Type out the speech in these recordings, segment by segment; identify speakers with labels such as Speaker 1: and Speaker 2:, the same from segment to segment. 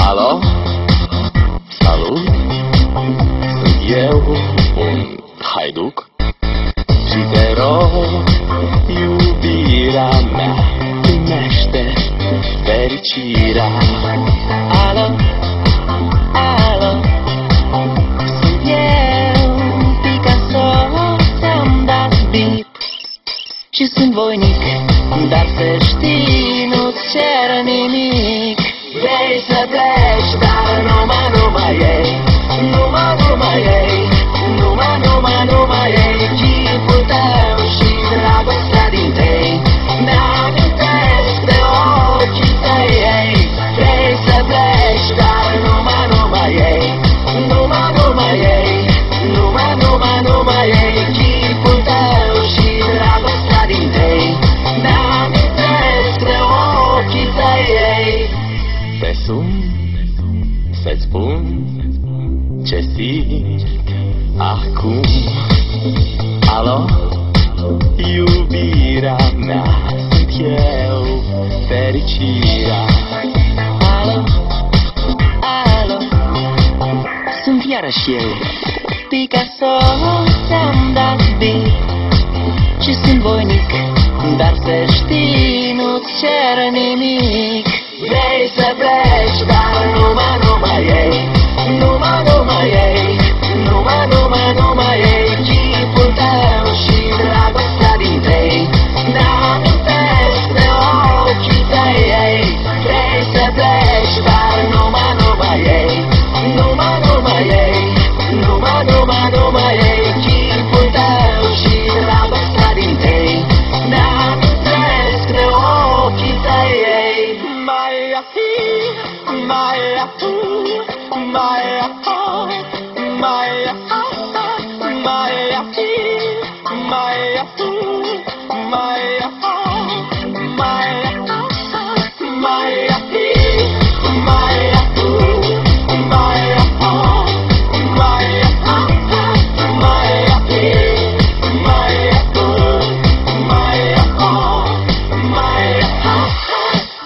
Speaker 1: Alo? Salut! Sunt eu, un haiduc, și te rog, iubirea mea, primește fericirea. Alo? Alo? Sunt eu, Picasso, ți-am dat bip și sunt voinic, dar să știi, nu-ți cer nimic. Vrei să pleci, dar numai ei, numai ei, numai ei, chipul tău și dragostea din tei, mi-amintesc de ochii tăi ei. Vrei să pleci, dar numai ei, numai ei, numai ei, chipul tău și dragostea din tei, mi-amintesc de ochii tăi ei. Te sun să-ți spun ce simt acum. Alo? Iubirea mea, sunt eu, fericirea. Alo? Alo? Sunt iarăși eu, Picasso, ți-am dat bip și sunt voinic, dar să știi, nu-ți cer nimic. Vrei să pleci, dar numai ei, numai ei, numai ei, chipul tău și dragostea din tei, mi-amintesc de ochii tăi ei. Vrei să pleci, dar numai ei, numai ei, numai ei, chipul tău și dragostea din tei, mi-amintesc de ochii tăi ei.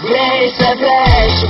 Speaker 1: Vrei să pleci,